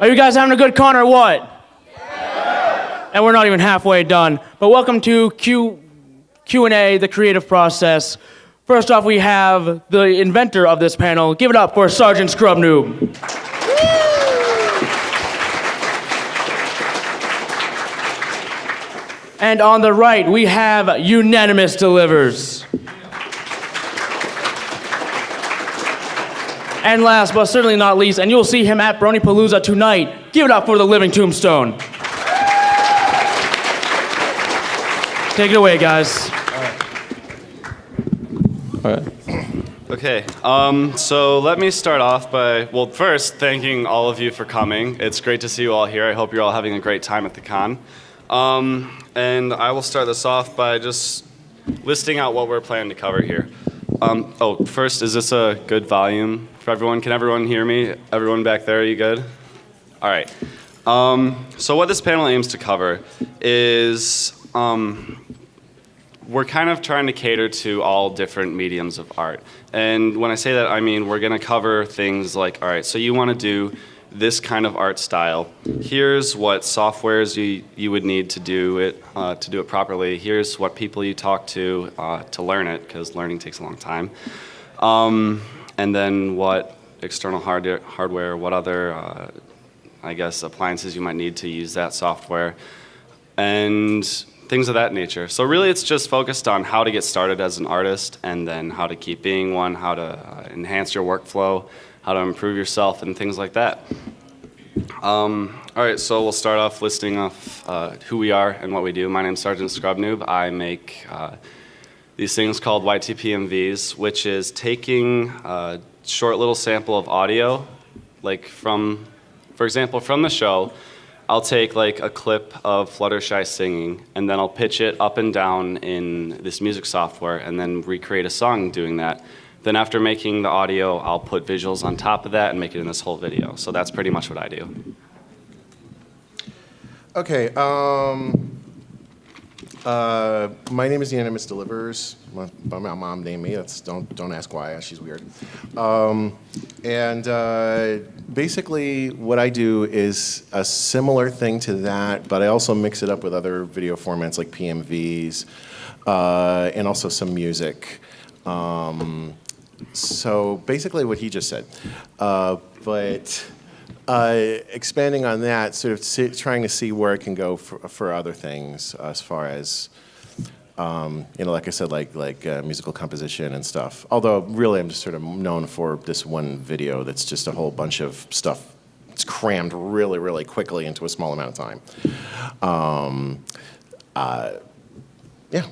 Are you guys having a good con or what? Yeah. And we're not even halfway done. But welcome to Q&A, the creative process. First off, we have the inventor of this panel. Give it up for Sergeant Scrub Noob. And on the right, we have Unanimous Delivers. And last, but certainly not least, and you'll see him at BronyPalooza tonight, give it up for the Living Tombstone. Take it away, guys. All right. Okay, so let me start off by, well, first, thanking all of you for coming. It's great to see you all here. I hope you're all having a great time at the con. And I will start this off by just listing out what we're planning to cover here. First, is this a good volume for everyone? Can everyone hear me? Everyone back there, are you good? All right. So what this panel aims to cover is we're kind of trying to cater to all different mediums of art. And when I say that, I mean we're going to cover things like, all right, so you want to do this kind of art style. Here's what softwares you would need to do it properly. Here's what people you talk to learn it, because learning takes a long time. And then what external hardware, what other, I guess, appliances you might need to use that software, and things of that nature. So really it's just focused on how to get started as an artist, and then how to keep being one, how to enhance your workflow, how to improve yourself, and things like that. All right, so we'll start off listing off who we are and what we do. My name's Sergeant Scrub Noob. I make these things called YTPMVs, which is taking a short little sample of audio, like for example, from the show, I'll take like a clip of Fluttershy singing, and then I'll pitch it up and down in this music software, and then recreate a song doing that. Then after making the audio, I'll put visuals on top of that and make it in this whole video. So that's pretty much what I do. Okay, my name is Unanimous Delivers. My mom named me. Don't ask why. She's weird. Basically, what I do is a similar thing to that, but I also mix it up with other video formats like PMVs, and also some music. So basically, what he just said, but. Expanding on that, sort of trying to see where it can go for other things, as far as, like I said, like musical composition and stuff. Although really, I'm just sort of known for this one video that's just a whole bunch of stuff. It's crammed really, really quickly into a small amount of time. Yeah.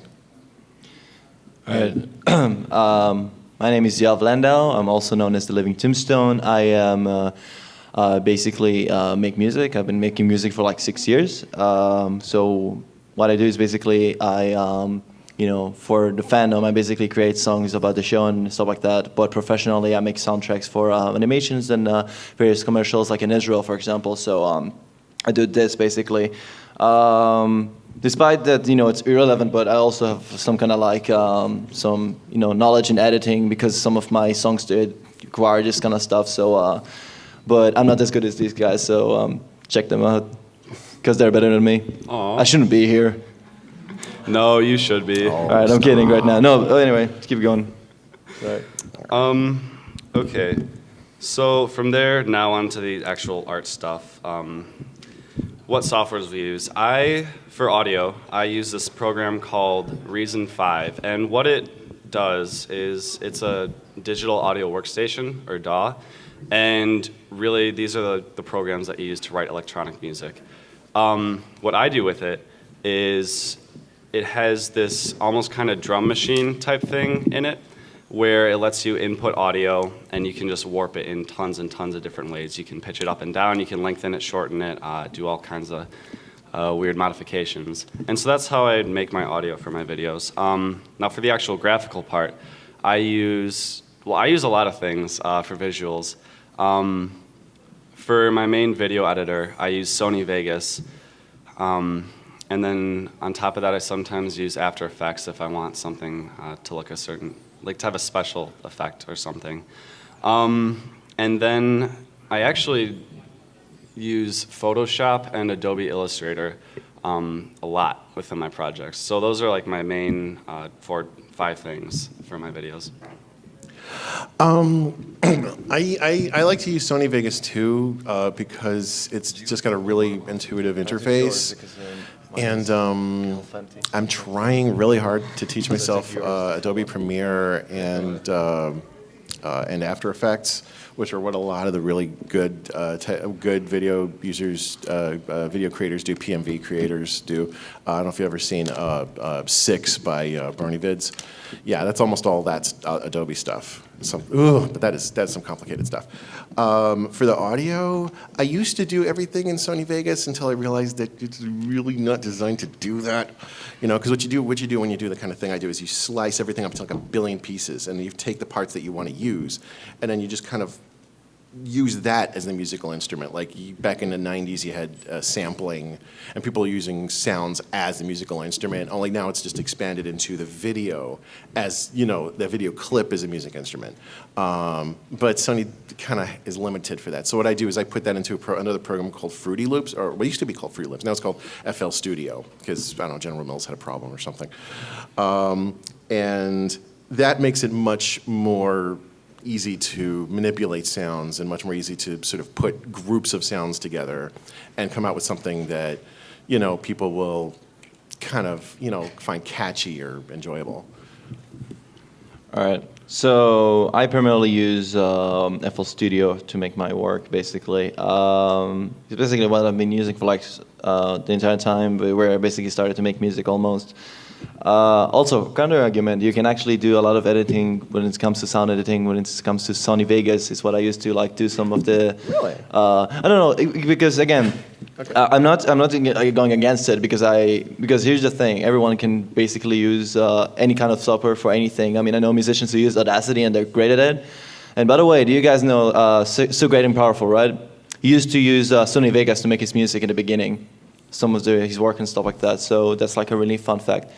All right. My name is Yav Landau. I'm also known as the Living Tombstone. I am. Basically make music. I've been making music for like 6 years. So what I do is basically for the fandom, I basically create songs about the show and stuff like that. But professionally, I make soundtracks for animations and various commercials, like in Israel, for example. So I do this basically. Despite that, it's irrelevant, but I also have some kind of like some knowledge in editing, because some of my songs do require this kind of stuff. So. But I'm not as good as these guys, so check them out, because they're better than me. Aww. I shouldn't be here. No, you should be. All right, I'm kidding right now. No, anyway, let's keep going. Sorry. Okay. So from there, now on to the actual art stuff. What softwares we use. For audio, I use this program called Reason 5, and what it does is it's a digital audio workstation, or DAW. And really, these are the programs that you use to write electronic music. What I do with it is it has this almost kind of drum machine type thing in it, where it lets you input audio, and you can just warp it in tons and tons of different ways. You can pitch it up and down, you can lengthen it, shorten it, do all kinds of weird modifications. And so that's how I make my audio for my videos. Now for the actual graphical part, I use a lot of things for visuals. For my main video editor, I use Sony Vegas, and then on top of that, I sometimes use After Effects if I want something to look to have a special effect or something. And then I actually use Photoshop and Adobe Illustrator a lot within my projects. So those are like my main 4-5 things for my videos. I like to use Sony Vegas too because it's just got a really intuitive interface. And I'm trying really hard to teach myself Adobe Premiere and After Effects, which are what a lot of the really good good video users, video creators do, PMV creators do. I don't know if you've ever seen 6 by BronyVids. Yeah, that's almost all that's Adobe stuff. But that's some complicated stuff. For the audio, I used to do everything in Sony Vegas until I realized that it's really not designed to do that. You know, because what you do when you do the kind of thing I do is you slice everything up to like a billion pieces, and you take the parts that you want to use, and then you just kind of use that as the musical instrument. Like back in the 90s, you had sampling, and people using sounds as the musical instrument. Only now it's just expanded into the video as, you know, the video clip is a music instrument. But Sony kind of is limited for that. So what I do is I put that into another program called Fruity Loops, or what used to be called Fruity Loops. Now it's called FL Studio, because, I don't know, General Mills had a problem or something. And that makes it much more easy to manipulate sounds and much more easy to sort of put groups of sounds together and come out with something that, you know, people will kind of, you know, find catchy or enjoyable. All right. So I primarily use FL Studio to make my work, basically. It's basically what I've been using for like the entire time, where I basically started to make music almost. Also, counter argument, you can actually do a lot of editing when it comes to sound editing, when it comes to Sony Vegas, is what I used to like do some of the... Really? I don't know, because again, okay. I'm not going against it because here's the thing, everyone can basically use any kind of software for anything. I mean, I know musicians who use Audacity and they're great at it. And by the way, do you guys know So Great and Powerful, right? He used to use Sony Vegas to make his music in the beginning, some of his work and stuff like that. So that's like a really fun fact.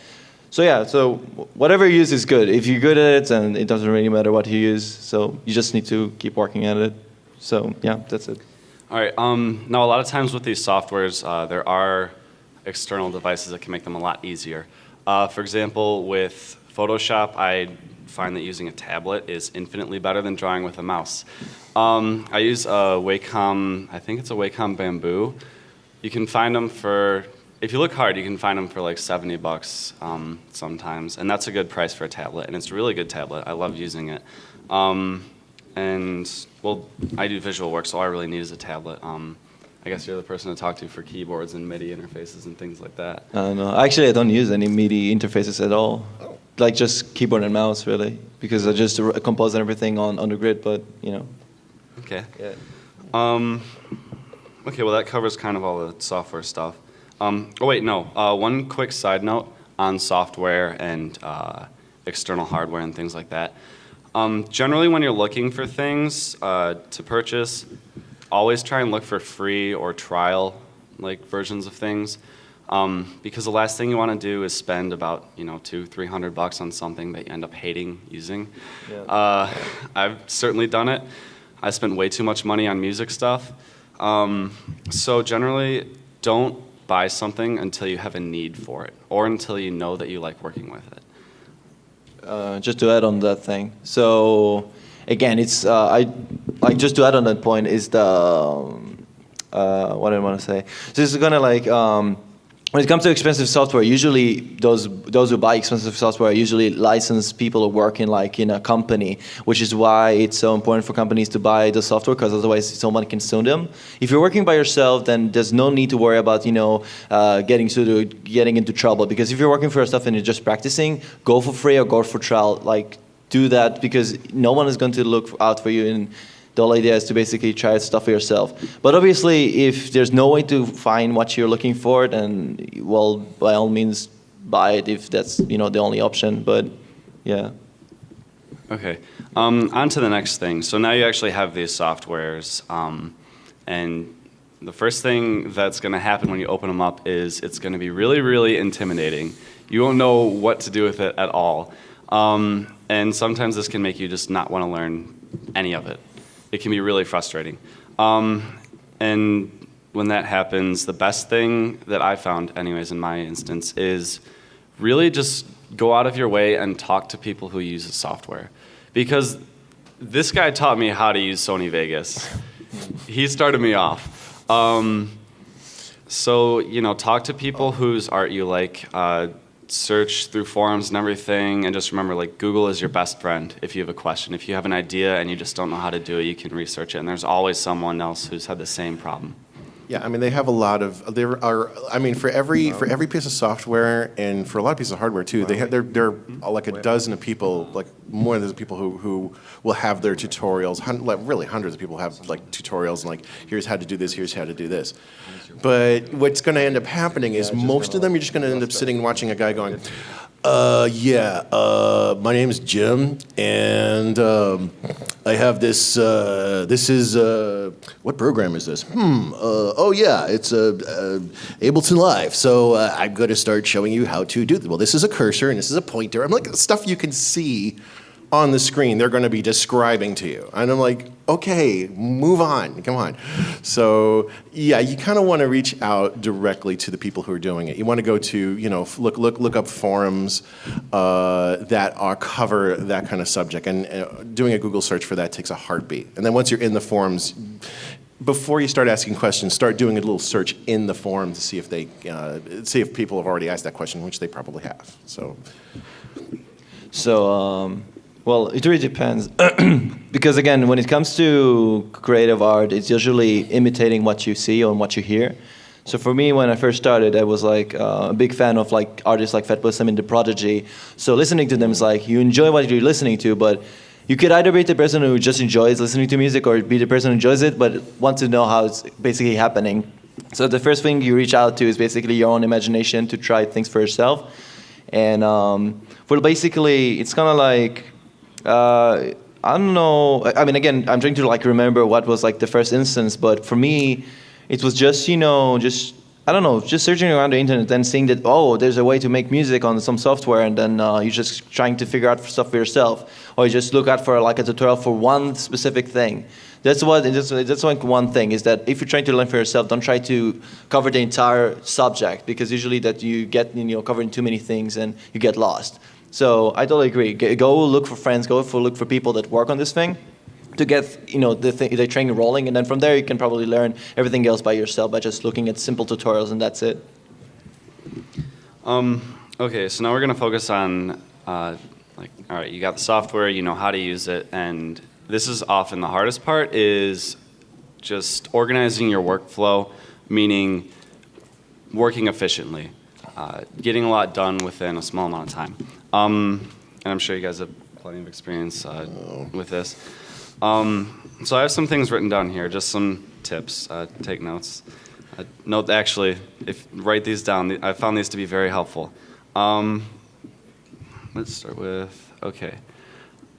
So yeah, so whatever you use is good. If you're good at it, and it doesn't really matter what you use. So you just need to keep working at it. So yeah, that's it. All right. Now, a lot of times with these softwares, there are external devices that can make them a lot easier. For example, with Photoshop, I find that using a tablet is infinitely better than drawing with a mouse. I use a Wacom, I think it's a Wacom Bamboo. You can find them for... If you look hard, you can find them for like $70 sometimes, and that's a good price for a tablet, and it's a really good tablet. I love using it. And, well, I do visual work, so all I really need is a tablet. I guess you're the person to talk to for keyboards and MIDI interfaces and things like that. No, actually, I don't use any MIDI interfaces at all. Oh. Like just keyboard and mouse, really, because I just compose everything on the grid, but, you know. Okay. Yeah. Okay, well, that covers kind of all the software stuff. Oh wait, no. One quick side note on software and external hardware and things like that. Generally, when you're looking for things to purchase, always try and look for free or trial like versions of things, because the last thing you want to do is spend about $200-300 on something that you end up hating using. Yeah. I've certainly done it. I spent way too much money on music stuff. So generally, don't buy something until you have a need for it, or until you know that you like working with it. Just to add on that thing. So again, it's just to add on that point is the what I want to say. So this is gonna like when it comes to expensive software, usually those who buy expensive software are usually licensed people who work in a company, which is why it's so important for companies to buy the software, because otherwise someone can sue them. If you're working by yourself, then there's no need to worry about getting into trouble, because if you're working for yourself and you're just practicing, go for free or go for trial. Like, do that, because no one is going to look out for you, and the whole idea is to basically try stuff for yourself. But obviously, if there's no way to find what you're looking for, then, well, by all means, buy it if that's the only option. But yeah. Okay. On to the next thing. So now you actually have these softwares, and the first thing that's going to happen when you open them up is it's going to be really, really intimidating. You won't know what to do with it at all. And sometimes this can make you just not want to learn any of it. It can be really frustrating. And when that happens, the best thing that I found, anyways, in my instance, is really just go out of your way and talk to people who use the software. Because this guy taught me how to use Sony Vegas. He started me off. So, talk to people whose art you like. Search through forums and everything, and just remember, like, Google is your best friend if you have a question. If you have an idea and you just don't know how to do it, you can research it, and there's always someone else who's had the same problem. Yeah, I mean, they have a lot of, there are, I mean, for every piece of software and for a lot of pieces of hardware too, there are like a dozen of people, like more than a dozen people who will have their tutorials, like really hundreds of people have like tutorials and like, here's how to do this, here's how to do this. But what's going to end up happening is most of them, you're just going to end up sitting and watching a guy going, my name's Jim, and I have this, this is, what program is this? Oh yeah, it's Ableton Live. So I'm going to start showing you how to do this. Well, this is a cursor, and this is a pointer. I'm like, stuff you can see on the screen, they're going to be describing to you. And I'm like, okay, move on, come on. So yeah, you kind of want to reach out directly to the people who are doing it. You want to go to, look up forums that cover that kind of subject. And doing a Google search for that takes a heartbeat. And then once you're in the forums, before you start asking questions, start doing a little search in the forum to see if see if people have already asked that question, which they probably have. Well, it really depends. Because again, when it comes to creative art, it's usually imitating what you see or what you hear. So for me, when I first started, I was like a big fan of like artists like Fatboy Slim and The Prodigy. So listening to them is like, you enjoy what you're listening to, but you could either be the person who just enjoys listening to music or be the person who enjoys it, but wants to know how it's basically happening. So the first thing you reach out to is basically your own imagination to try things for yourself. And well, basically, it's kind of like, I don't know. I mean, again, I'm trying to like remember what was like the first instance, but for me, it was just I don't know, just searching around the internet and seeing that there's a way to make music on some software, and then you're just trying to figure out stuff for yourself, or you just look out for like a tutorial for one specific thing. That's like one thing is that if you're trying to learn for yourself, don't try to cover the entire subject, because usually that you get covering too many things and you get lost. So I totally agree. Go look for friends. Look for people that work on this thing, to get the train rolling, and then from there you can probably learn everything else by yourself by just looking at simple tutorials, and that's it. Okay, so now we're gonna focus on all right, you got the software, you know how to use it, and this is often the hardest part is just organizing your workflow, meaning working efficiently, getting a lot done within a small amount of time. And I'm sure you guys have plenty of experience with this. So I have some things written down here, just some tips. Take notes. Write these down. I found these to be very helpful. Let's start with, okay.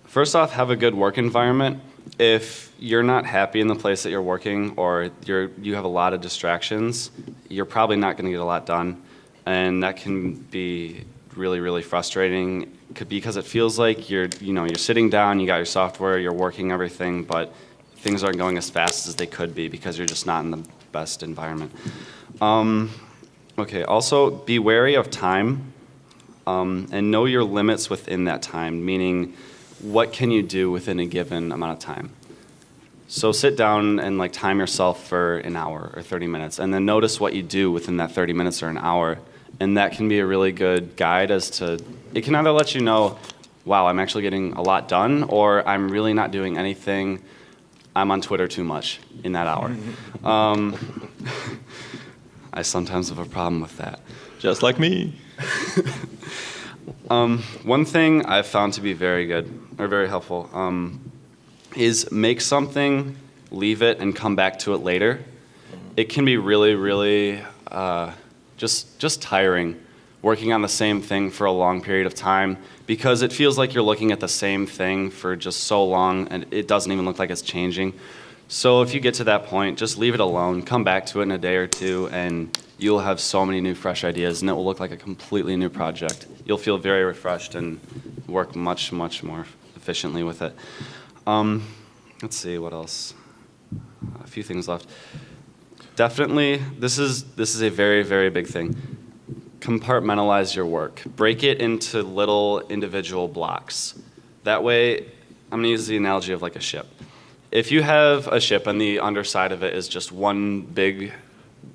First off, have a good work environment. If you're not happy in the place that you're working, or you have a lot of distractions, you're probably not going to get a lot done, and that can be really, really frustrating, because it feels like you're sitting down, you got your software, you're working everything, but things aren't going as fast as they could be because you're just not in the best environment. Okay, also be wary of time, and know your limits within that time, meaning what can you do within a given amount of time. So sit down and like time yourself for an hour or 30 minutes, and then notice what you do within that 30 minutes or an hour. And that can be a really good guide as to, it can either let you know, wow, I'm actually getting a lot done, or I'm really not doing anything. I'm on Twitter too much in that hour. I sometimes have a problem with that. Just like me. One thing I've found to be very good, or very helpful, is make something, leave it, and come back to it later. It can be really, really just tiring working on the same thing for a long period of time, because it feels like you're looking at the same thing for just so long and it doesn't even look like it's changing. So if you get to that point, just leave it alone, come back to it in a day or two, and you'll have so many new fresh ideas, and it will look like a completely new project. You'll feel very refreshed and work much, much more efficiently with it. Let's see, what else? A few things left. Definitely, this is a very, very big thing. Compartmentalize your work. Break it into little individual blocks. That way, I'm gonna use the analogy of like a ship. If you have a ship and the underside of it is just one big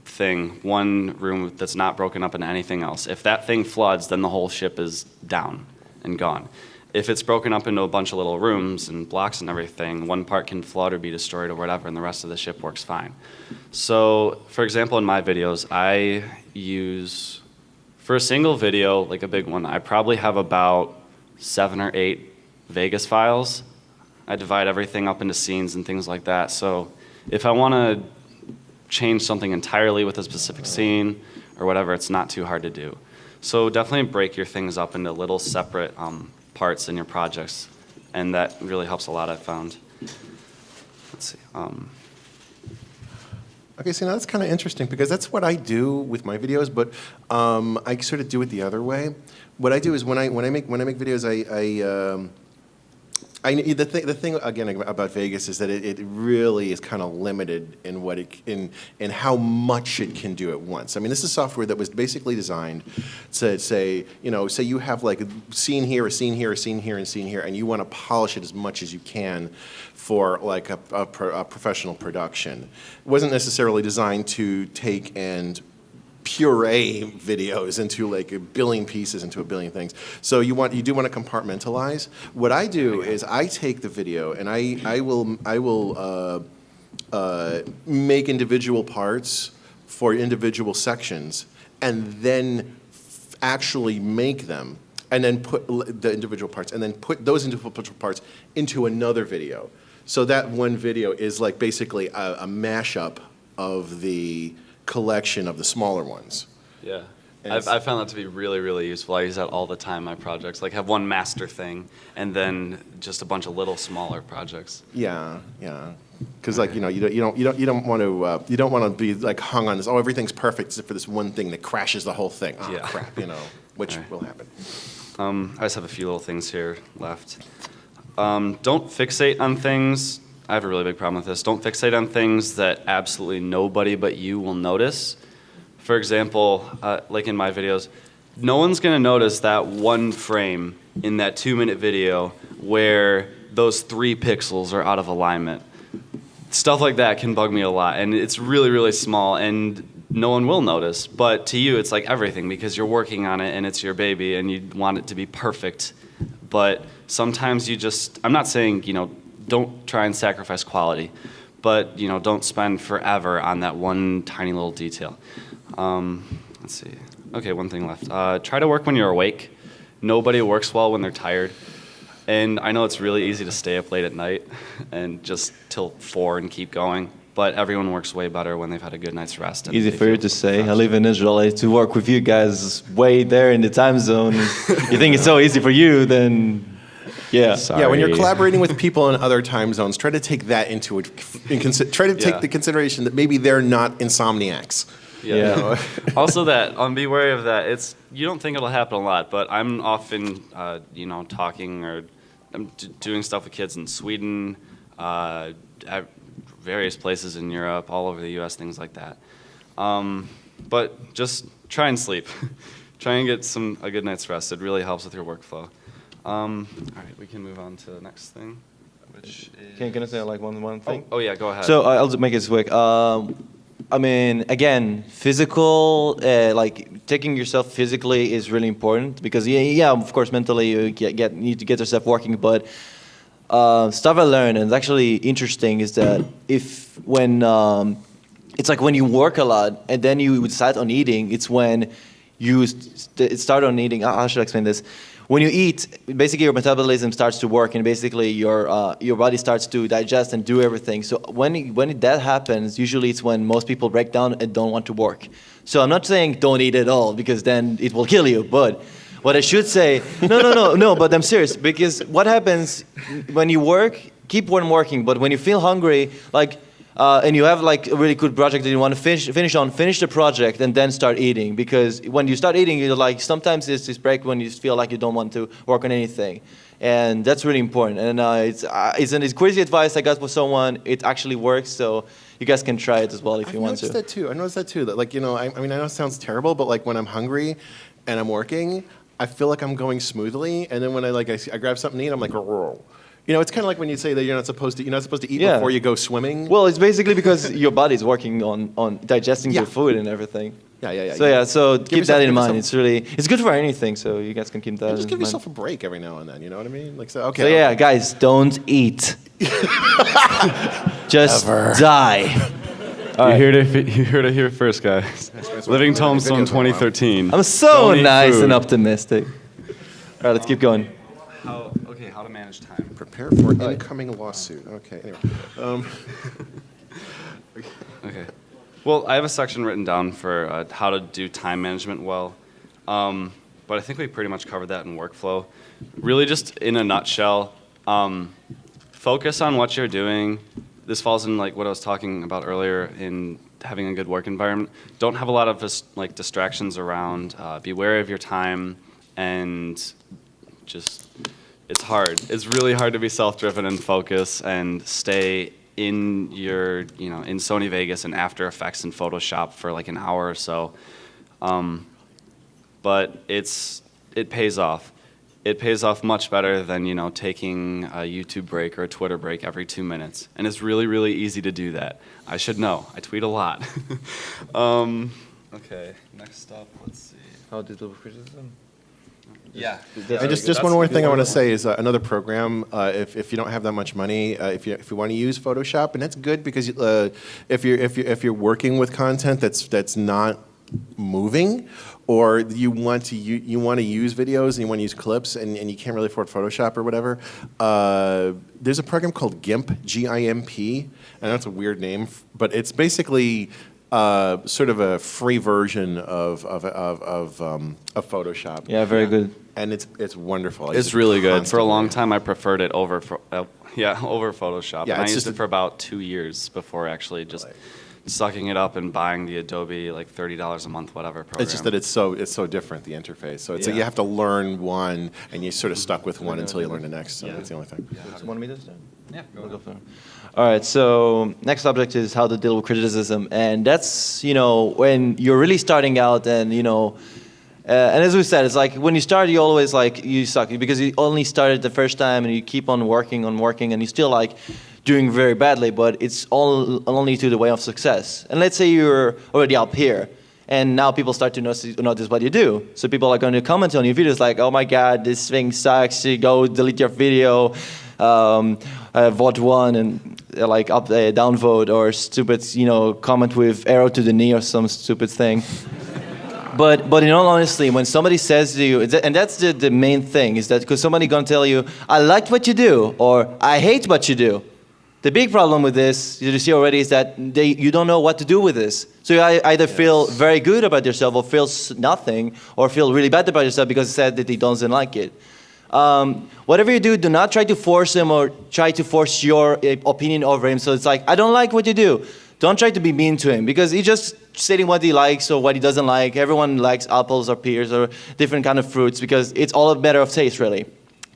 thing, one room that's not broken up into anything else, if that thing floods, then the whole ship is down and gone. If it's broken up into a bunch of little rooms and blocks and everything, one part can flood or be destroyed or whatever, and the rest of the ship works fine. So, for example, in my videos, I use, for a single video, like a big one, I probably have about 7 or 8 Vegas files. I divide everything up into scenes and things like that. So if I want to change something entirely with a specific scene or whatever, it's not too hard to do. So definitely break your things up into little separate parts in your projects, and that really helps a lot, I've found. Let's see. Okay, so now that's kind of interesting because that's what I do with my videos, but I sort of do it the other way. What I do is when I make videos, the thing again about Vegas is that it really is kind of limited in what in how much it can do at once. I mean, this is software that was basically designed to say you have like a scene here, a scene here, a scene here, and a scene here, and you want to polish it as much as you can for like a professional production. It wasn't necessarily designed to take and puree videos into like a billion pieces, into a billion things. So you do want to compartmentalize. What I do is I take the video and I will make individual parts for individual sections, and then actually make them, and then put the individual parts, and then put those individual parts into another video. So that one video is like basically a mashup of the collection of the smaller ones. Yeah. I've found that to be really, really useful. I use that all the time in my projects. Like have one master thing and then just a bunch of little smaller projects. Yeah, yeah. Because like you don't want to be like hung on this. Oh, everything's perfect except for this one thing that crashes the whole thing. Oh, yeah. Crap, which will happen. I just have a few little things here left. Don't fixate on things. I have a really big problem with this. Don't fixate on things that absolutely nobody but you will notice. For example, like in my videos, no one's going to notice that one frame in that 2-minute video where those 3 pixels are out of alignment. Stuff like that can bug me a lot, and it's really, really small, and no one will notice. But to you, it's like everything because you're working on it, and it's your baby, and you want it to be perfect. But sometimes I'm not saying, don't try and sacrifice quality, but don't spend forever on that one tiny little detail. Let's see. Okay, one thing left. Try to work when you're awake. Nobody works well when they're tired. And I know it's really easy to stay up late at night and just till 4 and keep going, but everyone works way better when they've had a good night's rest. Easy for you to say. I live in Israel. To work with you guys way there in the time zone. You think it's so easy for you, then... Yeah. Sorry. Yeah, when you're collaborating with people in other time zones, try to take that take the consideration that maybe they're not insomniacs. Yeah. Also, be wary of that. You don't think it'll happen a lot, but I'm often, talking or I'm doing stuff with kids in Sweden, at various places in Europe, all over the U.S., things like that. But just try and sleep. Try and get a good night's rest. It really helps with your workflow. All right, we can move on to the next thing, which is... Can I say like one thing? Oh yeah, go ahead. So I'll just make it quick. I mean, again, physical, like taking yourself physically is really important because of course, mentally you need to get yourself working. But stuff I learned, and it's actually interesting, is that it's like when you work a lot and then you decide on eating, it's when you start on eating. How should I explain this? When you eat, basically your metabolism starts to work, and basically your body starts to digest and do everything. So when that happens, usually it's when most people break down and don't want to work. So I'm not saying don't eat at all because then it will kill you. But what I should say, no. But I'm serious, because what happens when you work? Keep on working. But when you feel hungry, and you have like a really good project that you want to finish the project and then start eating, because when you start eating, you're like, sometimes it's this break when you feel like you don't want to work on anything, and that's really important. And it's crazy advice I got with someone. It actually works. So you guys can try it as well if you want to. I noticed that too. That like, you know, I mean, I know it sounds terrible, but like when I'm hungry and I'm working, I feel like I'm going smoothly, and then when I grab something to eat, I'm like, "Roar." You know, it's kind of like when you say that you're not supposed to eat Yeah. before you go swimming. Well, it's basically because your body's working on digesting Yeah. the food and everything. Yeah. So keep that in mind. yourself- It's good for anything. So you guys can keep that. And just in give mind. yourself a break every now and then. You know what I mean? Like, so okay. So yeah, guys, don't eat. Just die. You heard it here first, guys. Living Tombstone 2013. I'm so Don't eat nice food. and optimistic. All right, let's keep going. How to manage time. Prepare for incoming lawsuit. Okay. Anyway. Okay. Well, I have a section written down for how to do time management well, but I think we pretty much covered that in workflow. Really, just in a nutshell, focus on what you're doing. This falls in like what I was talking about earlier in having a good work environment. Don't have a lot of like distractions around. Be wary of your time, and just it's hard. It's really hard to be self-driven and focus and stay in your, in Sony Vegas and After Effects and Photoshop for like an hour or so. But it pays off. It pays off much better than, taking a YouTube break or a Twitter break every 2 minutes. And it's really, really easy to do that. I should know. I tweet a lot. Okay, next up, let's see. How digital criticism? Yeah. And just one more thing I want to say is another program. If you don't have that much money, if you want to use Photoshop, and that's good because if you're working with content that's not moving, or you want to use videos and you want to use clips and you can't really afford Photoshop or whatever, there's a program called GIMP, G-I-M-P. I know it's a weird name, but it's basically sort of a free version of Photoshop. Yeah, very good. And it's wonderful. I use It's it really good. For a constantly. long time, I preferred it over Photoshop. Yeah, And I it's used just it for about 2 years before actually just sucking it up and buying the Adobe like $30 a month, whatever program. It's just that it's so different, the interface. So it's like Yeah. you have to learn one, and you're sort of stuck with one until you learn the next. So that's the only thing. Want me to start? Yeah, We'll go for it. All right, so next subject is how to deal with criticism. And that's, when you're really starting out and, and as we said, it's like when you start, you always you suck because you only started the first time and you keep on working and you still doing very badly, but it's only to the way of success. And let's say you're already up here and now people start to notice what you do. So people are going to comment on your videos like, oh my God, this thing sucks, go delete your video. Vote one and downvote or stupid, comment with arrow to the knee or some stupid thing. But in all honesty, when somebody says to you, and that's the main thing, is that because somebody gonna tell you, I liked what you do, or I hate what you do. The big problem with this, you see already, is that you don't know what to do with this. So you either feel very good about yourself or feel nothing, or feel really bad about yourself because it said that he doesn't like it. Whatever you do not try to force him or try to force your opinion over him. So it's like, I don't like what you do. Don't try to be mean to him because he's just stating what he likes or what he doesn't like. Everyone likes apples or pears or different kind of fruits because it's all a matter of taste, really.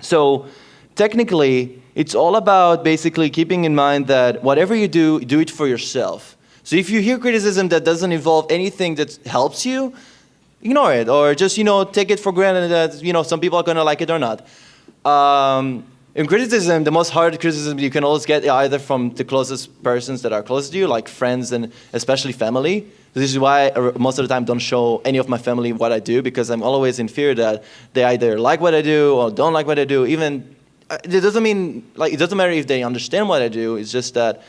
So technically, it's all about basically keeping in mind that whatever you do it for yourself. So if you hear criticism that doesn't involve anything that helps you, ignore it, or just, take it for granted that, some people are going to like it or not. In criticism, the most hard criticism you can always get either from the closest persons that are close to you, like friends and especially family. This is why most of the time don't show any of my family what I do, because I'm always in fear that they either like what I do or don't like what I do. Even, it doesn't mean, it doesn't matter if they understand what I do, it's just that,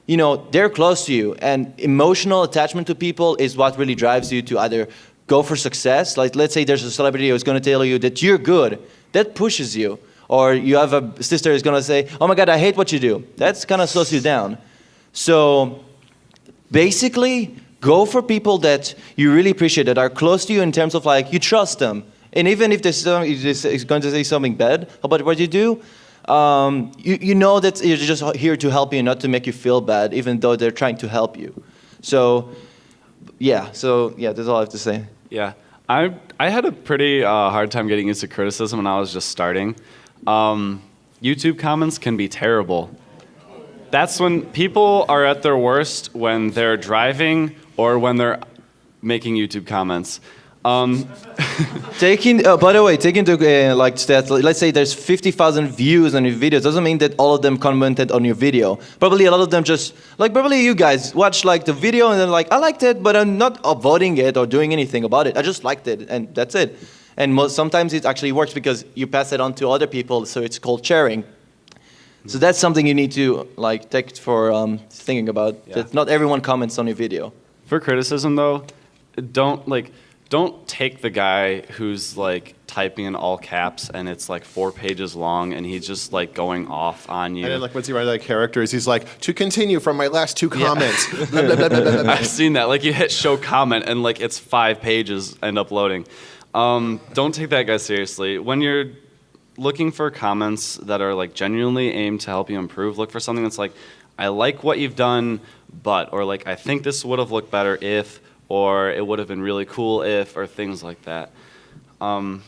they're close to you, and emotional attachment to people is what really drives you to either go for success. Like, let's say there's a celebrity who's going to tell you that you're good. That pushes you. Or you have a sister who's going to say, oh my God, I hate what you do. That's kind of slows you down. So basically, go for people that you really appreciate, that are close to you in terms of you trust them. And even if there's is going to say something bad about what you do, you know that you're just here to help you, not to make you feel bad, even though they're trying to help you. So that's all I have to say. Yeah, I had a pretty hard time getting used to criticism when I was just starting. YouTube comments can be terrible. That's when people are at their worst when they're driving or when they're making YouTube comments. By the way, take into like stats. Let's say there's 50,000 views on your videos. Doesn't mean that all of them commented on your video. Probably a lot of them just like probably you guys watch like the video and then like I liked it, but I'm not upvoting it or doing anything about it. I just liked it and that's it. And sometimes it actually works because you pass it on to other people, so it's called sharing. So that's something you need to like take for thinking about. Yeah. That not everyone comments on your video. For criticism, though, don't take the guy who's like typing in all caps and it's like 4 pages long and he's just like going off on you. And then like once he writes like characters, he's like, to continue from my last 2 comments. Blah, blah, blah, blah, blah, blah. I've seen that. Like you hit show comment and like it's 5 pages end up loading. Don't take that guy seriously. When you're looking for comments that are like genuinely aimed to help you improve, look for something that's like, I like what you've done, but, or like, I think this would have looked better if, or it would have been really cool if, or things like that. So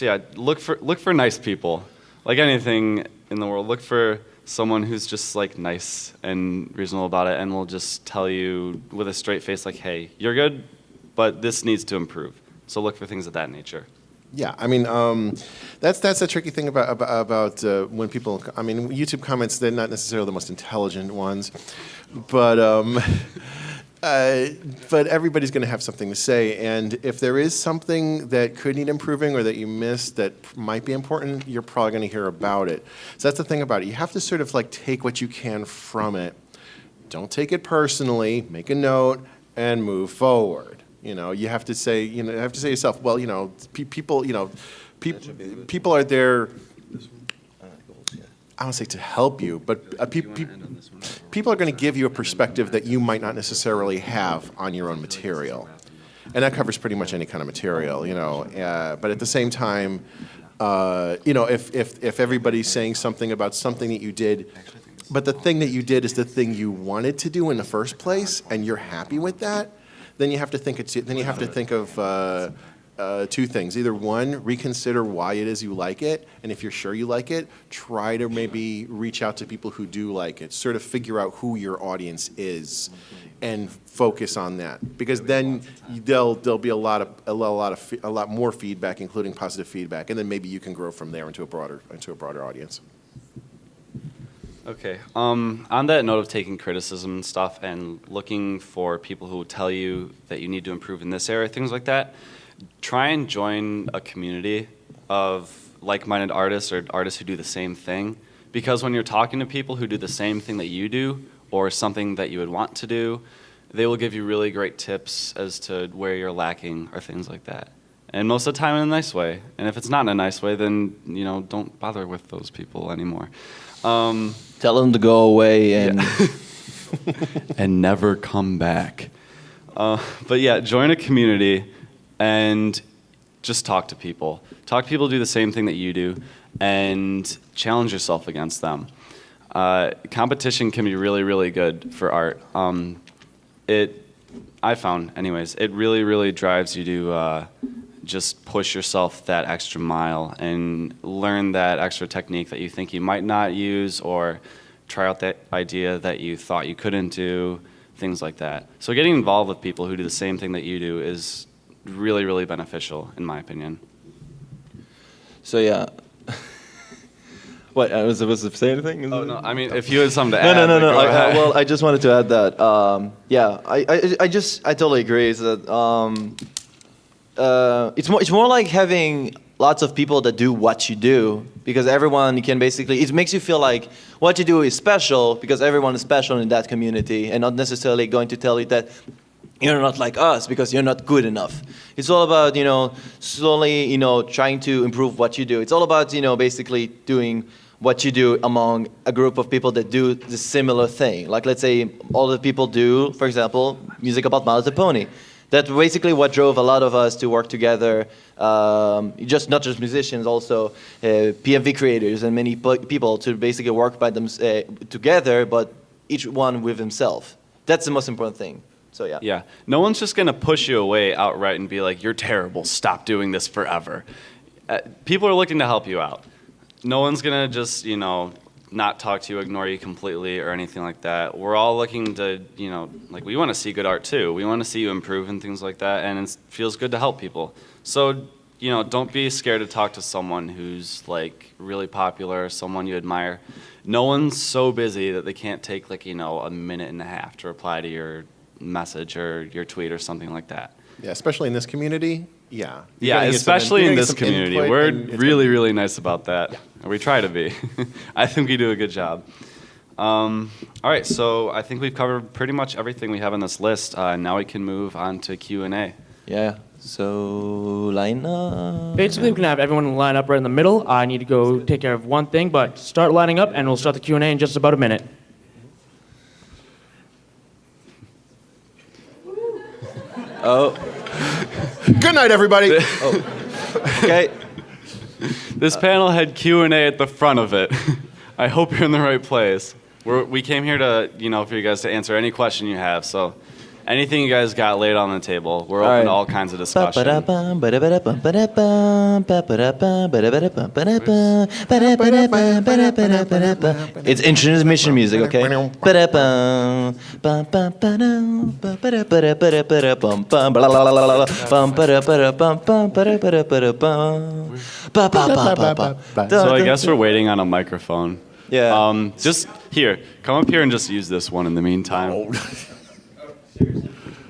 yeah, look for nice people. Like anything in the world, look for someone who's just like nice and reasonable about it and will just tell you with a straight face like, hey, you're good, but this needs to improve. So look for things of that nature. Yeah, I mean, that's a tricky thing about when people. I mean, YouTube comments, they're not necessarily the most intelligent ones, but everybody's going to have something to say. And if there is something that could need improving or that you missed that might be important, you're probably going to hear about it. So that's the thing about it. You have to sort of like take what you can from it. Don't take it personally. Make a note and move forward. You know, you have to say, you have to say to yourself, well, people, people are there. I don't say to help you, but people are going to give you a perspective that you might not necessarily have on your own material, and that covers pretty much any kind of material, But at the same time, if everybody's saying something about something that you did, but the thing that you did is the thing you wanted to do in the first place, and you're happy with that. Then you have to think. Of 2 things. Either one, reconsider why it is you like it, and if you're sure you like it, try to maybe reach out to people who do like it. Sort of figure out who your audience is, and focus on that. Because then there'll be a lot more feedback, including positive feedback, and then maybe you can grow from there into a broader audience. Okay. On that note of taking criticism and stuff and looking for people who will tell you that you need to improve in this area, things like that, try and join a community of like-minded artists or artists who do the same thing. Because when you're talking to people who do the same thing that you do or something that you would want to do, they will give you really great tips as to where you're lacking or things like that. And most of the time in a nice way. And if it's not in a nice way, then, don't bother with those people anymore. Tell them to go away and and never come back. But yeah, join a community and just talk to people. Talk to people who do the same thing that you do and challenge yourself against them. Competition can be really, really good for art. I found, anyways, it really, really drives you to just push yourself that extra mile and learn that extra technique that you think you might not use, or try out that idea that you thought you couldn't do, things like that. So getting involved with people who do the same thing that you do is really, really beneficial, in my opinion. So yeah. What, I was supposed to say anything? Oh, no, I mean, if you had something to add. No. Go ahead. Well, I just wanted to add that, I totally agree. Is that it's more like having lots of people that do what you do, because everyone can basically, it makes you feel like what you do is special because everyone is special in that community, and not necessarily going to tell you that you're not like us because you're not good enough. It's all about, slowly, trying to improve what you do. It's all about, basically doing what you do among a group of people that do the similar thing. Like, let's say all the people do, for example, music about My Little Pony. That's basically what drove a lot of us to work together, not just musicians, also PMV creators and many people to basically work by them together, but each one with himself. That's the most important thing. So yeah. Yeah. No one's just going to push you away outright and be like, you're terrible, stop doing this forever. People are looking to help you out. No one's going to just, not talk to you, ignore you completely, or anything like that. We're all looking to, like we want to see good art too. We want to see you improve and things like that, and it feels good to help people. So, don't be scared to talk to someone who's like really popular, someone you admire. No one's so busy that they can't take like, a minute and a half to reply to your message or your tweet or something like that. Yeah, especially in this community. Yeah. Yeah, especially in this community. We're really, really nice about that. Yeah. We try to be. I think we do a good job. All right, so I think we've covered pretty much everything we have on this list. Now we can move on to Q&A. Yeah. So line up. Basically, we can have everyone line up right in the middle. I need to go take care of one thing, but start lining up, and we'll start the Q&A in just about a minute. Oh. Good night, everybody. Okay. This panel had Q&A at the front of it. I hope you're in the right place. We came here to, for you guys to answer any question you have. So anything you guys got laid on the table, we're open to all kinds of discussion. It's intermission music, okay? So I guess we're waiting on a microphone. Yeah. Just here, come up here and just use this one in the meantime.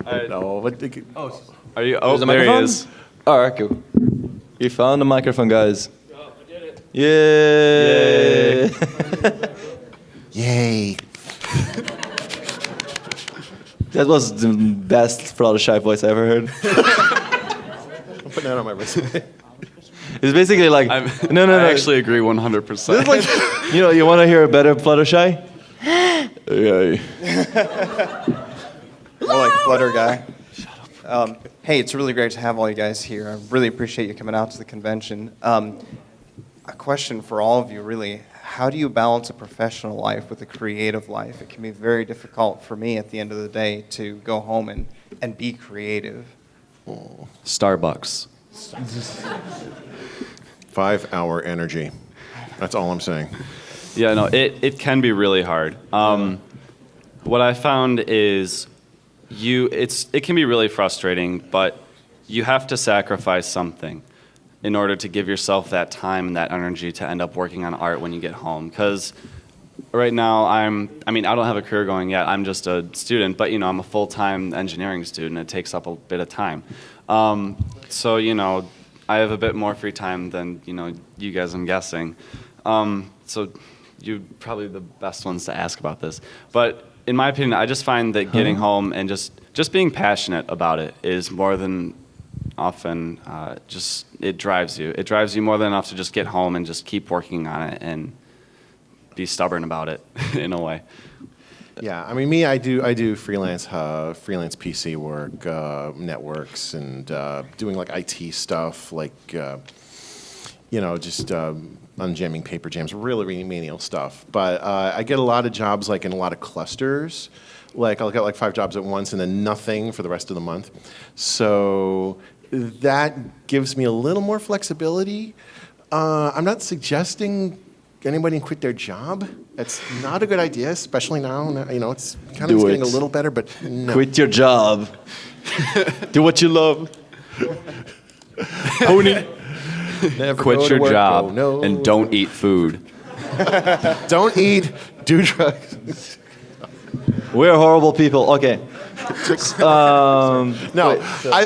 No, but Are you? There's a There he microphone? is. All right, cool. You found the microphone, guys. I did it. Yay! yay. That was the best Fluttershy voice I ever heard. I'm putting that on my resume. It's basically like, I no. actually agree 100%. You want to hear a better Fluttershy? Yeah. More like Flutter guy. Shut up. Hey, it's really great to have all you guys here. I really appreciate you coming out to the convention. A question for all of you, really. How do you balance a professional life with a creative life? It can be very difficult for me at the end of the day to go home and be creative. Starbucks. 5-hour energy. That's all I'm saying. Yeah, no, it can be really hard. What I found is it can be really frustrating, but you have to sacrifice something in order to give yourself that time and that energy to end up working on art when you get home. Because right now I don't have a career going yet. I'm just a student, but I'm a full-time engineering student. It takes up a bit of time. So I have a bit more free time than you guys, I'm guessing. So you're probably the best ones to ask about this. But in my opinion, I just find that getting home and just being passionate about it is more than often it drives you. It drives you more than enough to just get home and just keep working on it and be stubborn about it in a way. Yeah, I mean, me, I do freelance PC work, networks, and doing like IT stuff, like just unjamming paper jams, really, really menial stuff. But I get a lot of jobs like in a lot of clusters. Like I'll get like 5 jobs at once and then nothing for the rest of the month. So that gives me a little more flexibility. I'm not suggesting anybody quit their job. That's not a good idea, especially now. It's kind of getting a little better, but no. Quit your job. Do what you love. Pony. Quit your job and don't eat food. Don't eat, do drugs. We're horrible people. Okay. No,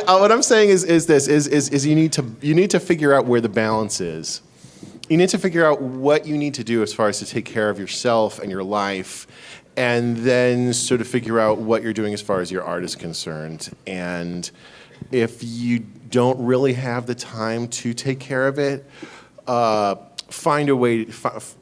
what I'm saying is you need to figure out where the balance is. You need to figure out what you need to do as far as to take care of yourself and your life, and then sort of figure out what you're doing as far as your art is concerned. And if you don't really have the time to take care of it, find a way.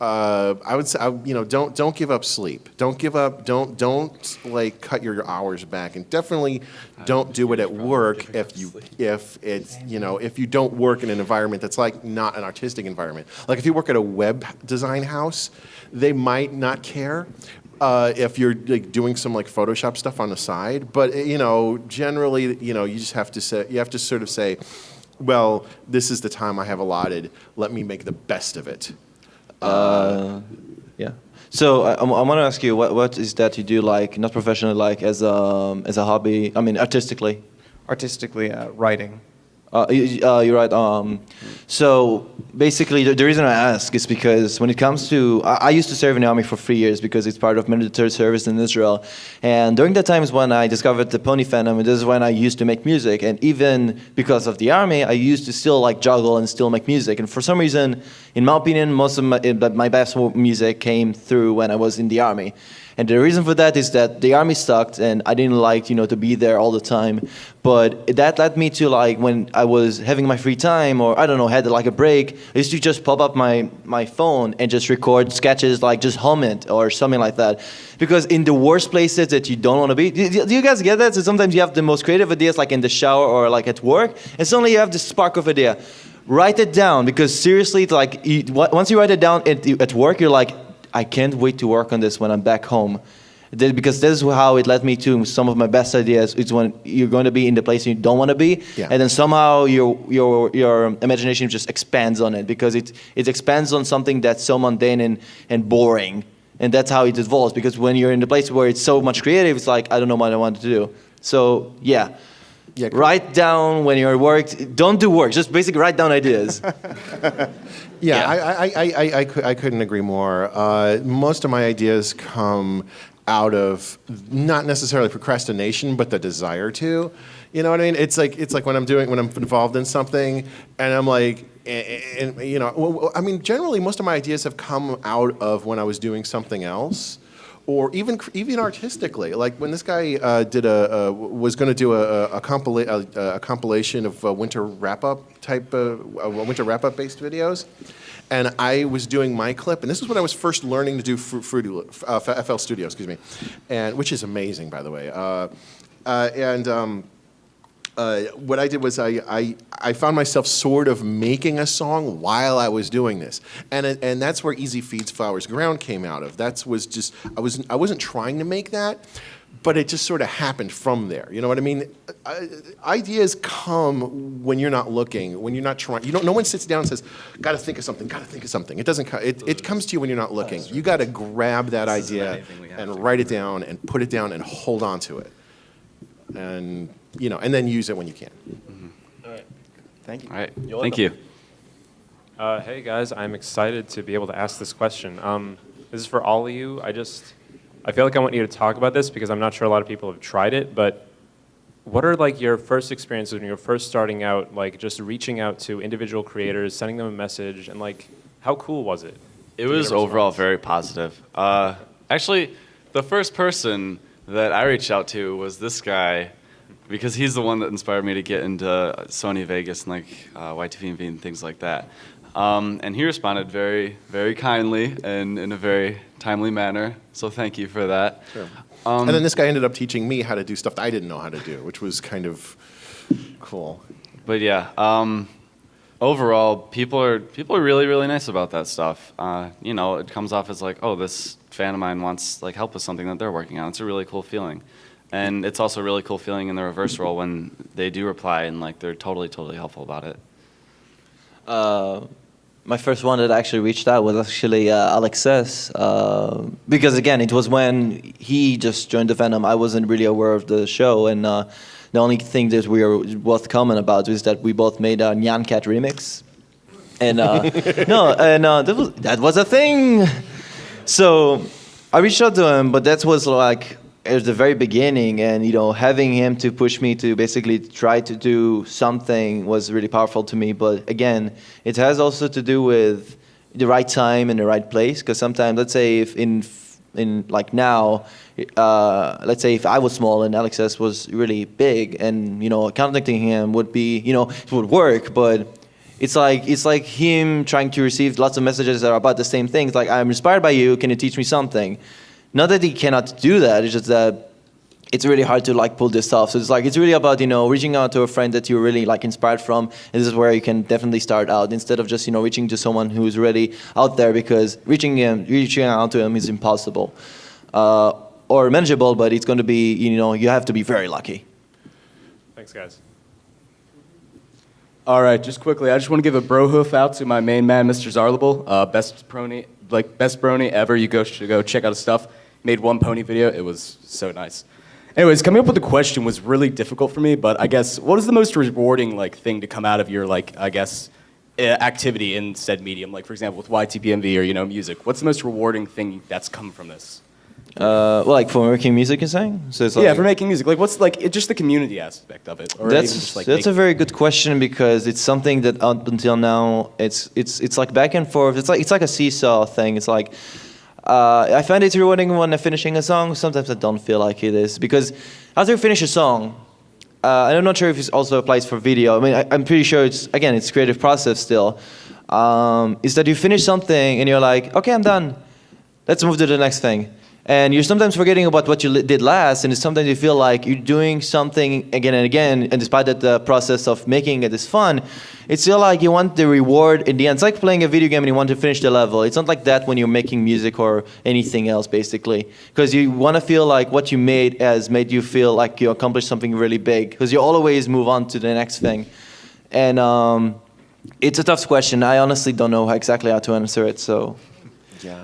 I would say, don't give up sleep. Don't give up. Don't like cut your hours back, and definitely don't do it at work if you don't work in an environment that's like not an artistic environment. Like if you work at a web design house, they might not care. If you're like doing some like Photoshop stuff on the side, but generally, you just have to sort of say, well, this is the time I have allotted. Let me make the best of it. Yeah. So I want to ask you, what is that you do, like, not professionally, like as a hobby? I mean, artistically. Artistically, writing. You're right. So basically, the reason I ask is because when it comes to, I used to serve in the army for 3 years because it's part of military service in Israel. And during that time is when I discovered the pony fandom, and this is when I used to make music. And even because of the army, I used to still like juggle and still make music. And for some reason, in my opinion, most of my best music came through when I was in the army. And the reason for that is that the army sucked, and I didn't like, to be there all the time. But that led me to, like, when I was having my free time, or I don't know, had like a break, I used to just pop up my phone and just record sketches, like just hum it or something like that. Because in the worst places that you don't want to be, do you guys get that? So sometimes you have the most creative ideas, like in the shower or like at work, and suddenly you have this spark of idea. Write it down, because seriously, like, once you write it down at work, you're like, I can't wait to work on this when I'm back home. Because this is how it led me to some of my best ideas. It's when you're going to be in the place you don't want to be, and then somehow your imagination just expands on it, because it expands on something that's so mundane and boring. And that's how it evolves, because when you're in the place where it's so much creative, it's like, I don't know what I want to do. So, yeah. Write down when you're at work. Don't do work. Just basically write down ideas. I couldn't agree more. Most of my ideas come out of not necessarily procrastination, but the desire to. You know what I mean? It's like when I'm involved in something, and I'm like, I mean, generally most of my ideas have come out of when I was doing something else. Or even artistically, like when this guy was going to do a compilation of winter wrap-up based videos, and I was doing my clip, and this is when I was first learning to do FL Studio, excuse me, and which is amazing, by the way. What I did was I found myself sort of making a song while I was doing this, and that's where Easy Feeds Flowers Ground came out of. I wasn't trying to make that, but it just sort of happened from there. You know what I mean? Ideas come when you're not looking, when you're not trying. No one sits down and says, "Got to think of something. Got to think of something." It doesn't. It comes to you when you're not looking. You got to grab that idea and write it down and put it down and hold on to it, and then use it when you can. Mm-hmm. All right. Thank you. All right. Thank you. Hey guys, I'm excited to be able to ask this question. This is for all of you. I feel like I want you to talk about this because I'm not sure a lot of people have tried it, but what are like your first experiences when you're first starting out, like just reaching out to individual creators, sending them a message, and like how cool was it? It was overall very positive. Actually, the first person that I reached out to was this guy, because he's the one that inspired me to get into Sony Vegas and like YTV and things like that. And he responded very, very kindly and in a very timely manner. So thank you for that. Sure. And then this guy ended up teaching me how to do stuff that I didn't know how to do, which was kind of cool. But yeah, overall, people are really, really nice about that stuff. It comes off as like, oh, this fan of mine wants like help with something that they're working on. It's a really cool feeling. And it's also a really cool feeling in the reverse role when they do reply and like they're totally, totally helpful about it. My first one that actually reached out was actually Alexis, because again, it was when he just joined the fandom. I wasn't really aware of the show, and the only thing that we were both common about is that we both made a Nyan Cat remix, and that was a thing. So I reached out to him, but that was like at the very beginning, and having him to push me to basically try to do something was really powerful to me. But again, it has also to do with the right time and the right place, because sometimes, let's say if in like now, let's say if I was small and Alexis was really big, and contacting him would be it would work, but it's like him trying to receive lots of messages that are about the same things, like, I'm inspired by you, can you teach me something? Not that he cannot do that, it's just that it's really hard to like pull this off. So it's really about reaching out to a friend that you're really like inspired from, and this is where you can definitely start out, instead of just reaching to someone who's already out there, because reaching out to him is impossible or manageable, but it's going to be you have to be very lucky. Thanks, guys. All right, just quickly, I just want to give a bro hoof out to my main man, Mr. Zarlable, like best Brony ever. You should go check out his stuff. Made one pony video. It was so nice. Anyways, coming up with the question was really difficult for me, but I guess what is the most rewarding like thing to come out of your like I guess activity in said medium? Like for example, with YTPMV or music. What's the most rewarding thing that's come from this? Well, like for making music, you're saying? So it's like, Yeah, for making music. Like what's like just the community aspect of it? Or even That's just, like, that's a very good question because it's something that up until now it's like back and forth. It's like a seesaw thing. It's like I find it rewarding when I'm finishing a song. Sometimes I don't feel like it is because after you finish a song, and I'm not sure if it also applies for video. I mean, I'm pretty sure it's creative process still. Is that you finish something and you're like, okay, I'm done. Let's move to the next thing. And you're sometimes forgetting about what you did last, and sometimes you feel like you're doing something again and again, and despite that the process of making it is fun, it's still like you want the reward in the end. It's like playing a video game and you want to finish the level. It's not like that when you're making music or anything else, basically. Because you want to feel like what you made has made you feel like you accomplished something really big. Because you always move on to the next thing. And it's a tough question. I honestly don't know exactly how to answer it, so... Yeah.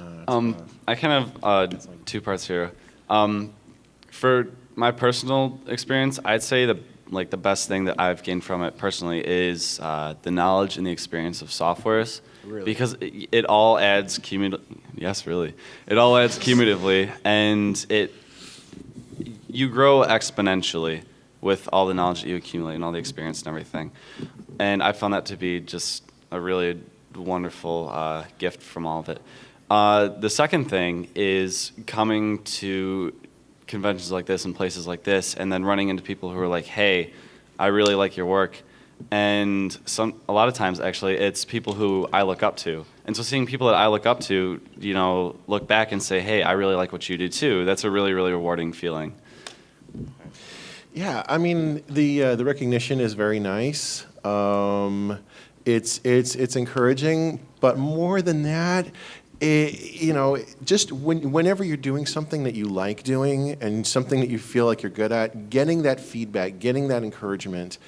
I kind of two parts here. For my personal experience, I'd say the best thing that I've gained from it personally is the knowledge and the experience of softwares. Really? Because it all adds Yes, really. It all adds cumulatively, and you grow exponentially with all the knowledge that you accumulate and all the experience and everything. And I found that to be just a really wonderful gift from all of it. The second thing is coming to conventions like this and places like this and then running into people who are like, hey, I really like your work. And a lot of times, actually, it's people who I look up to. And so seeing people that I look up to, look back and say, hey, I really like what you do too, that's a really, really rewarding feeling. Yeah, I mean, the recognition is very nice. It's encouraging, but more than that, just whenever you're doing something that you like doing and something that you feel like you're good at, getting that feedback, getting that encouragement,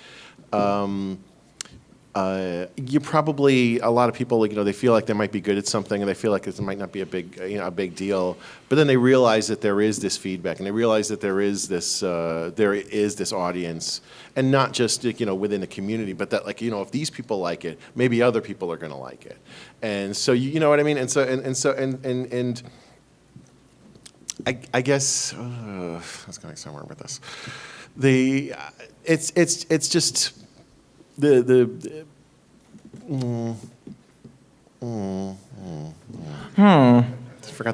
you probably, a lot of people, they feel like they might be good at something and they feel like it might not be a big deal, but then they realize that there is this feedback and they realize that there is this audience, and not just within the community, but that if these people like it, maybe other people are going to like it, and so you know what I mean, and I guess I was going somewhere with this. It's just. Forgot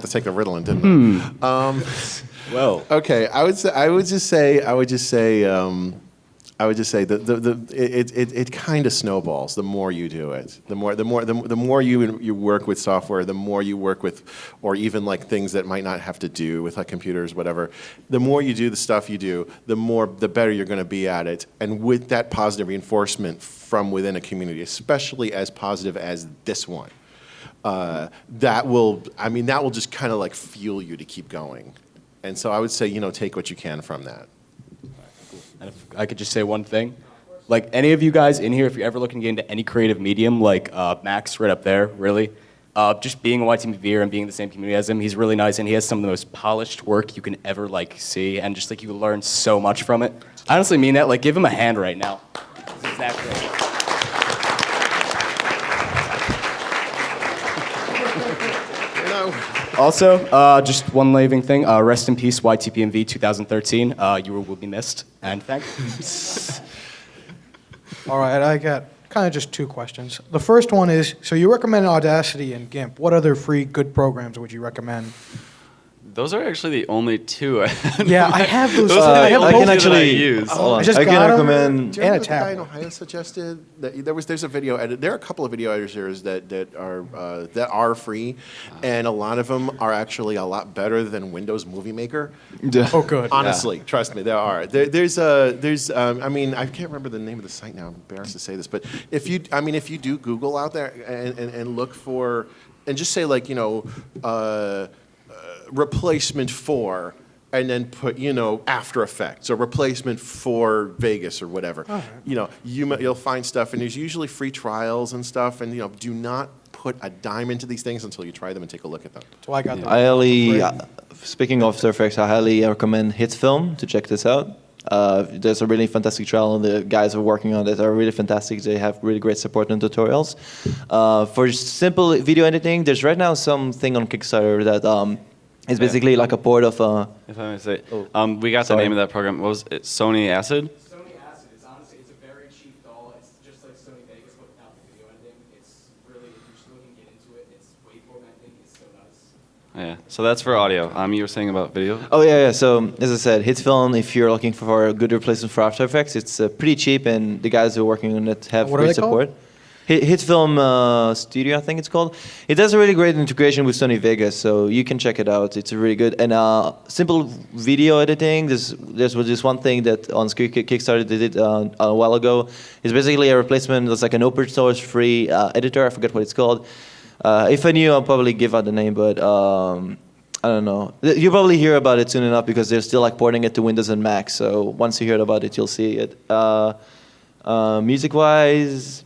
to take a Ritalin, didn't I? Well. Okay, I would just say it kind of snowballs the more you do it. The more you work with software, the more you work with, or even like things that might not have to do with like computers, whatever. The more you do the stuff you do, the better you're going to be at it. And with that positive reinforcement from within a community, especially as positive as this one, that will just kind of like fuel you to keep going. And so I would say, take what you can from that. And if I could just say one thing, like any of you guys in here, if you're ever looking to get into any creative medium, like Max right up there, really, just being a YTMVer and being in the same community as him, he's really nice and he has some of the most polished work you can ever see, and just you learn so much from it. I honestly mean that. Give him a hand right now. This is that great. Also, just one living thing. Rest in peace, YTPMV 2013. You will be missed, and thank you. All right, I got kind of just two questions. The first one is, so you recommend Audacity and GIMP. What other free good programs would you recommend? Those are actually the only two. Yeah, I have those. Those are I the have only both. two that I actually- use. I just I can got 'em. recommend- Do you remember And a the guy in tablet. Ohio suggested that there's a video edit? There are a couple of video editors that are free, and a lot of them are actually a lot better than Windows Movie Maker. Oh, good. Honestly, trust me, there are. There's I mean, I can't remember the name of the site now. I'm embarrassed to say this, but if you do Google out there and look for, and just say replacement for, and then put After Effects or replacement for Vegas or whatever. Right. You'll find stuff, and there's usually free trials and stuff, and do not put a dime into these things until you try them and take a look at them. So I got the. I highly, speaking of After Effects, I highly recommend Hit Film to check this out. There's a really fantastic trial, and the guys who are working on it are really fantastic. They have really great support and tutorials. For simple video editing, there's right now something on Kickstarter that is basically like a port of. If I may say, we got Sorry. the name of that program. What was it? Sony Acid? Sony Acid is honestly, it's a very cheap doll. It's just like Sony Vegas without the video editing. It's really, if you're just looking to get into it, it's wave formatting is so nice. Yeah. So that's for audio. You were saying about video? Oh yeah. So as I said, Hit Film. If you're looking for a good replacement for After Effects, it's pretty cheap, and the guys who are working on it have What are great they called? support. Hit Film Studio, I think it's called. It has a really great integration with Sony Vegas, so you can check it out. It's really good. And simple video editing. There's this one thing that on Kickstarter did it a while ago. It's basically a replacement. It's like an open source free editor. I forget what it's called. If I knew, I'll probably give out the name, but I don't know. You'll probably hear about it soon enough because they're still like porting it to Windows and Mac. So once you hear about it, you'll see it. Music-wise,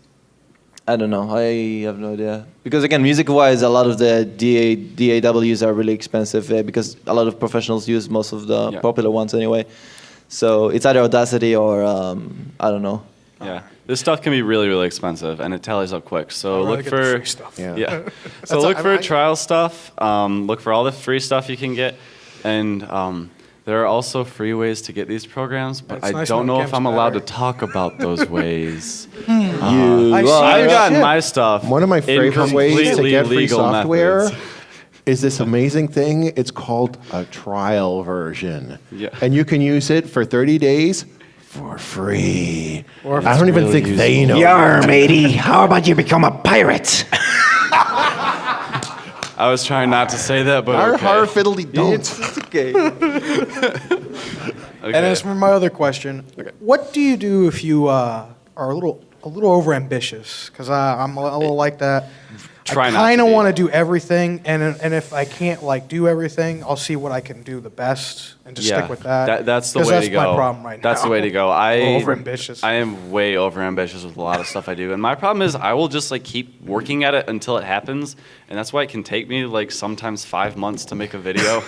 I don't know. I have no idea. Because again, music-wise, a lot of the DAWs are really expensive because a lot of professionals use most of the popular ones anyway. So it's either Audacity or I don't know. Yeah. This stuff can be really, really expensive, and it tallies up quick. So I'd rather look get the for free stuff. Yeah. So look for trial stuff. Look for all the free stuff you can get, and there are also free ways to get these programs, but It's I nice don't when know Gimp's if I'm allowed to better. talk about those ways. I see I've your gotten shit. my stuff. One of my in favorite ways to completely get free legal software methods. is this amazing thing. It's called a trial version. Yeah. And you can use it for 30 days for free. Or if I it's don't even really think they useful. know. Yar, matey, how about you become a pirate? I was trying not to say that, but Har okay. har fiddly don't. It's okay. Okay. And as for my other question, what do you do if you are a little over ambitious? Because I'm a little like that. Try I not to kind of be. want to do everything, and if I can't like do everything, I'll see what I can do the best and just stick with that. That's the 'Cause way that's to go. my problem right now. That's the way to go. Overambitious. I am way overambitious with a lot of stuff I do, and my problem is I will just like keep working at it until it happens, and that's why it can take me like sometimes 5 months to make a video,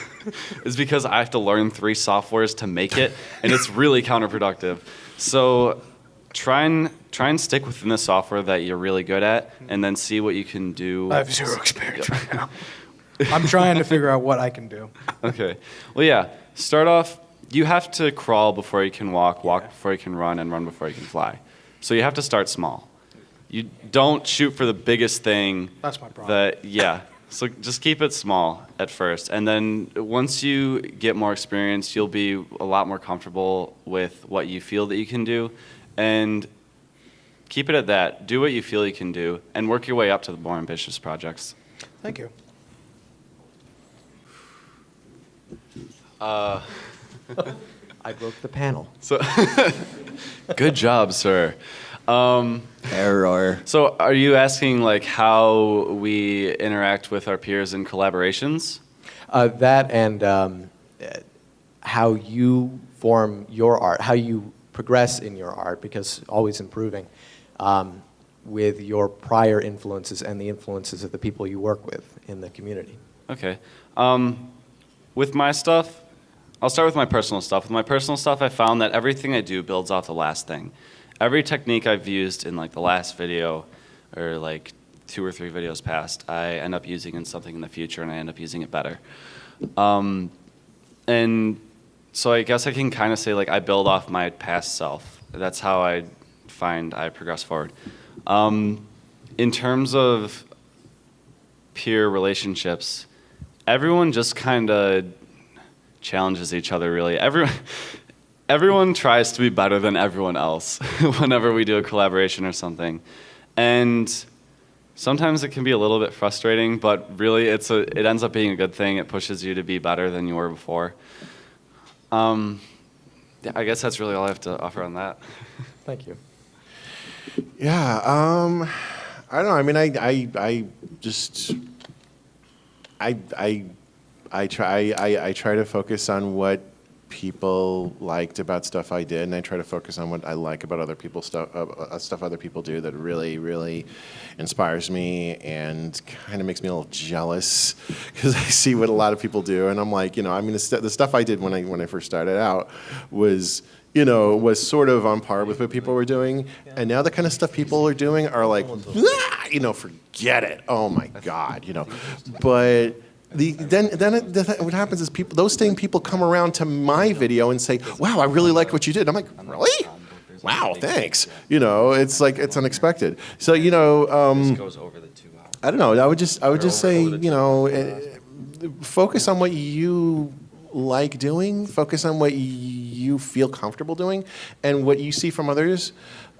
is because I have to learn 3 softwares to make it, and it's really counterproductive. So try and stick within the software that you're really good at, and then see what you can do. I have zero experience right now. I'm trying to figure out what I can do. Okay. Well, yeah. Start off. You have to crawl before you can walk before you can run, and run before you can fly. So you have to start small. You don't shoot for the biggest thing. That's my problem. So just keep it small at first, and then once you get more experience, you'll be a lot more comfortable with what you feel that you can do, and keep it at that. Do what you feel you can do, and work your way up to the more ambitious projects. Thank you. I broke the panel. So, good job, sir. Error. So, are you asking like how we interact with our peers in collaborations? That and how you form your art, how you progress in your art, because always improving with your prior influences and the influences of the people you work with in the community. Okay. With my stuff, I'll start with my personal stuff. With my personal stuff, I found that everything I do builds off the last thing. Every technique I've used in like the last video, or like 2 or 3 videos past, I end up using in something in the future, and I end up using it better. And so I guess I can kind of say like I build off my past self. That's how I find I progress forward. In terms of peer relationships, everyone just kind of challenges each other, really. Everyone tries to be better than everyone else whenever we do a collaboration or something. And sometimes it can be a little bit frustrating, but really it ends up being a good thing. It pushes you to be better than you were before. Yeah, I guess that's really all I have to offer on that. Thank you. Yeah, I don't know. I mean, I try to focus on what people liked about stuff I did, and I try to focus on what I like about other people's stuff other people do that really, really inspires me and kind of makes me a little jealous because I see what a lot of people do, and I'm like, I mean, the stuff I did when I first started out was sort of on par with what people were doing, and now the kind of stuff people are doing are like, forget it. Oh my God, but. Then what happens is those same people come around to my video and say, "Wow, I really like what you did." I'm like, "Really? Wow, thanks." It's like it's unexpected. So goes over the 2 hours. I don't know. I would just say focus on what you like doing. Focus on what you feel comfortable doing, and what you see from others.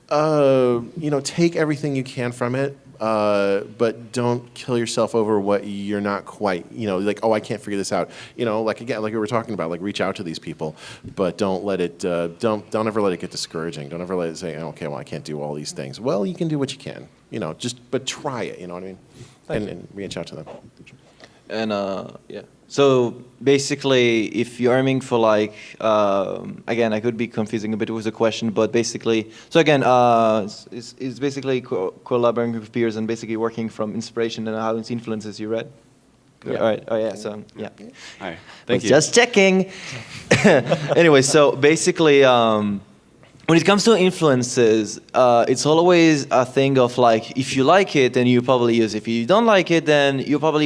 Take everything you can from it. But don't kill yourself over what you're not quite, like, oh, I can't figure this out. Like we were talking about, like, reach out to these people, but don't let it, don't ever let it get discouraging. Don't ever let it say, oh, okay, well, I can't do all these things. Well, you can do what you can, but try it, you know what I mean? And reach out to them. And yeah. So basically, if you're aiming for like, again, I could be confusing a bit with the question, but basically, so again, it's basically collaborating with peers and basically working from inspiration and how it influences you, right? Yeah. All right. Oh yeah. So yeah. All right. Thank you. Just checking. Anyway, so basically, when it comes to influences, it's always a thing of like, if you like it, then you probably use it. If you don't like it, then you probably